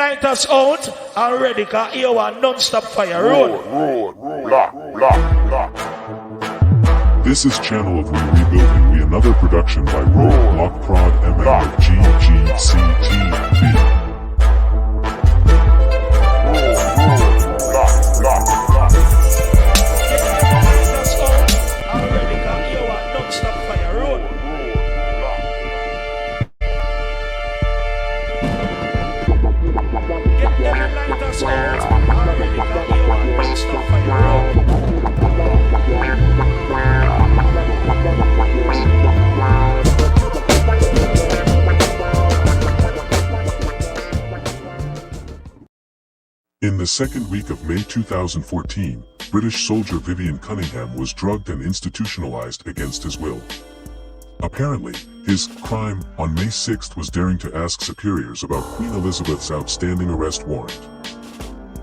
lighters out already, cause here one non-stop fire. Road. This is Channel of Rebuilding. We another production by Road Block Prod MMGGCTV. In the second week of May 2014, British soldier Vivian Cunningham was drugged and institutionalized against his will. Apparently, his crime on May 6th was daring to ask superiors about Queen Elizabeth's outstanding arrest warrant.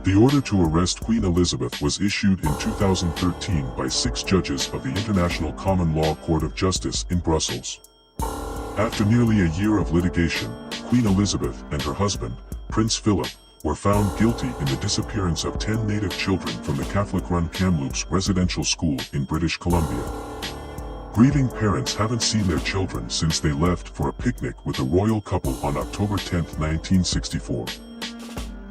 The order to arrest Queen Elizabeth was issued in 2013 by 6 judges of the International Common Law Court of Justice in Brussels. After nearly a year of litigation, Queen Elizabeth and her husband, Prince Philip, were found guilty in the disappearance of 10 native children from the Catholic-run Kamloops residential school in British Columbia. Grieving parents haven't seen their children since they left for a picnic with the royal couple on October 10, 1964.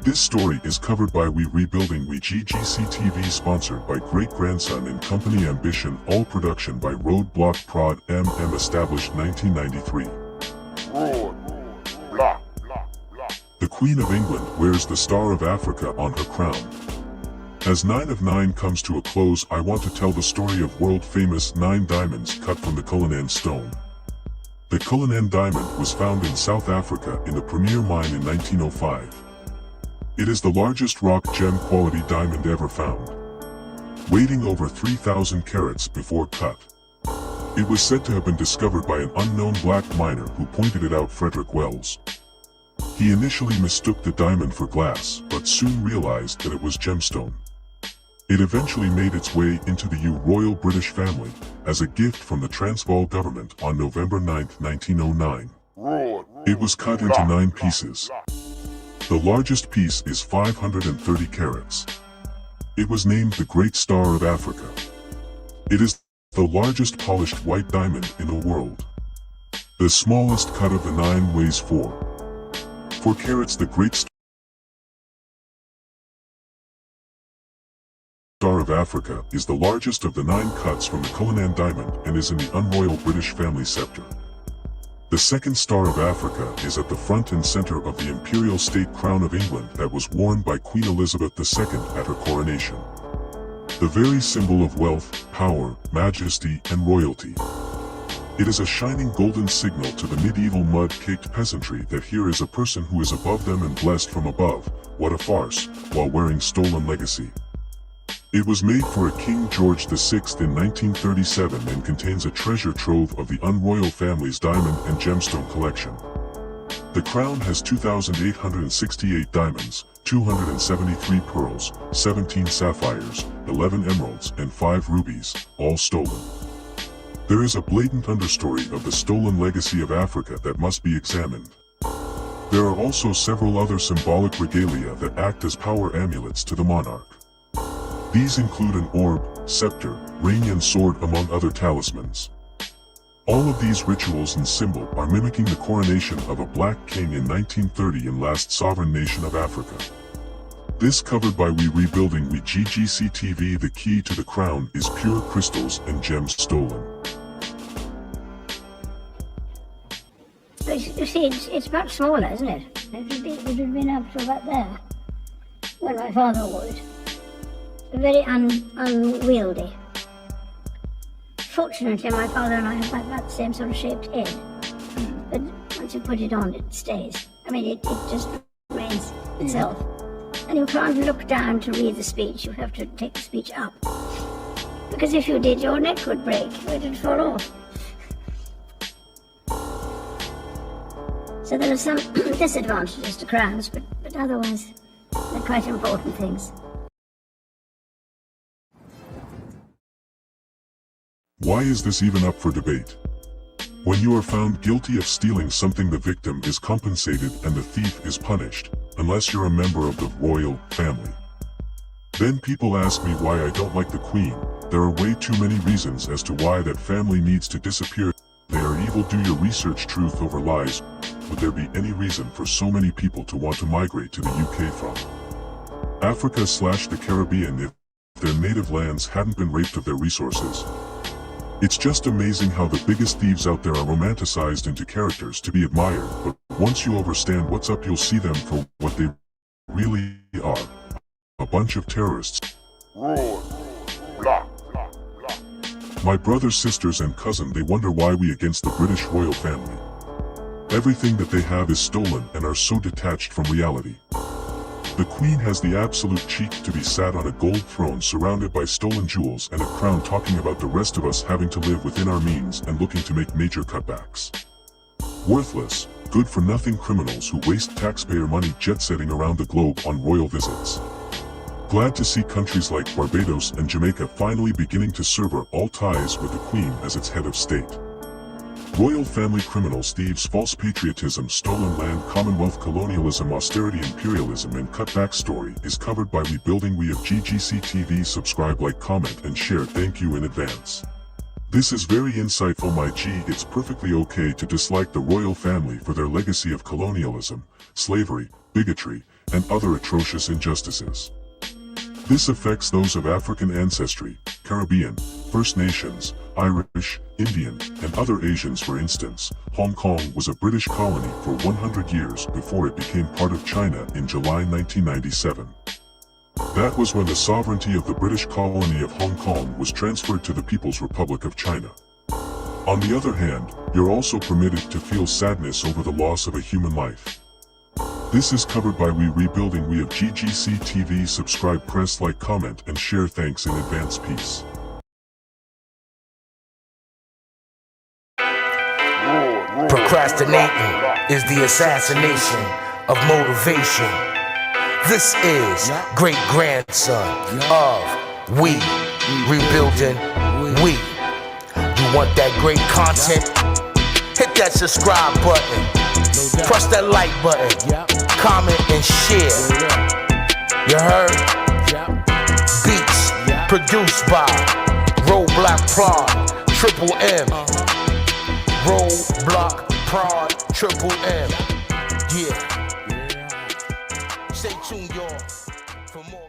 This story is covered by We Rebuilding We GGCTV, sponsored by Great Grandson and Company Ambition, all production by Roadblock Prod MM, established 1993. The Queen of England wears the Star of Africa on her crown. As 9 of 9 comes to a close, I want to tell the story of world-famous 9 diamonds cut from the Cullinan stone. The Cullinan diamond was found in South Africa in the Premier mine in 1905. It is the largest rock gem quality diamond ever found, weighing over 3,000 carats before cut. It was said to have been discovered by an unknown black miner who pointed it out, Frederick Wells. He initially mistook the diamond for glass, but soon realized that it was gemstone. It eventually made its way into the Royal British family as a gift from the Transvaal government on November 9, 1909. It was cut into 9 pieces. The largest piece is 530 carats. It was named the Great Star of Africa. It is the largest polished white diamond in the world. The smallest cut of the 9 weighs 4 carats. The Great Star of Africa is the largest of the 9 cuts from the Cullinan diamond and is in the unroyal British family scepter. The second Star of Africa is at the front and center of the imperial state crown of England that was worn by Queen Elizabeth II at her coronation. The very symbol of wealth, power, majesty, and royalty. It is a shining golden signal to the medieval mud-caked peasantry that here is a person who is above them and blessed from above. What a farce, while wearing stolen legacy. It was made for a King George VI in 1937 and contains a treasure trove of the unroyal family's diamond and gemstone collection. The crown has 2,868 diamonds, 273 pearls, 17 sapphires, 11 emeralds, and 5 rubies, all stolen. There is a blatant understory of the stolen legacy of Africa that must be examined. There are also several other symbolic regalia that act as power amulets to the monarch. These include an orb, scepter, ring and sword, among other talismans. All of these rituals and symbol are mimicking the coronation of a black king in 1930 in last sovereign nation of Africa. This covered by We Rebuilding We GGCTV. The key to the crown is pure crystals and gems stolen. You see, it's much smaller, isn't it? It would have been up to about there, when my father wore it. Very unwieldy. Fortunately, my father and I have about the same sort of shaped head. But once you put it on, it stays. I mean, it just remains itself. And you can't look down to read the speech, you have to take the speech up. Because if you did, your neck would break, it would fall off. So there are some disadvantages to crowns, but otherwise, they're quite important things. Why is this even up for debate? When you are found guilty of stealing something, the victim is compensated and the thief is punished. unless you're a member of the royal family. Then people ask me why I don't like the Queen. There are way too many reasons as to why that family needs to disappear. They are evil. Do your research. Truth over lies. Would there be any reason for so many people to want to migrate to the UK from Africa/the Caribbean if their native lands hadn't been raped of their resources? It's just amazing how the biggest thieves out there are romanticized into characters to be admired, but once you understand what's up, you'll see them for what they really are. A bunch of terrorists. My brothers, sisters and cousin, they wonder why we against the British royal family. Everything that they have is stolen and are so detached from reality. The Queen has the absolute cheek to be sat on a gold throne surrounded by stolen jewels and a crown, talking about the rest of us having to live within our means and looking to make major cutbacks. Worthless, good-for-nothing criminals who waste taxpayer money jet-setting around the globe on royal visits. Glad to see countries like Barbados and Jamaica finally beginning to sever all ties with the Queen as its head of state. Royal family criminals, thieves, false patriotism, stolen land, Commonwealth colonialism, austerity, imperialism and cutback story is covered by Rebuilding. We have GGC TV. Subscribe, like, comment and share. Thank you in advance. This is very insightful, my G. It's perfectly okay to dislike the royal family for their legacy of colonialism, slavery, bigotry, and other atrocious injustices. This affects those of African ancestry, Caribbean, First Nations, Irish, Indian, and other Asians. For instance, Hong Kong was a British colony for 100 years before it became part of China in July 1997. That was when the sovereignty of the British colony of Hong Kong was transferred to the People's Republic of China. On the other hand, you're also permitted to feel sadness over the loss of a human life. This is covered by Rebuilding. We have GGC TV. Subscribe, press like, comment and share. Thanks in advance. Peace. Procrastinating is the assassination of motivation. This is great-grandson of We. Rebuilding We. You want that great content? Hit that subscribe button. Press that like button. Comment and share. You heard? Beats produced by Roadblock Prod, Triple M. Roadblock Prod, Triple M. Yeah. Stay tuned, y'all, for more.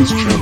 This is Channel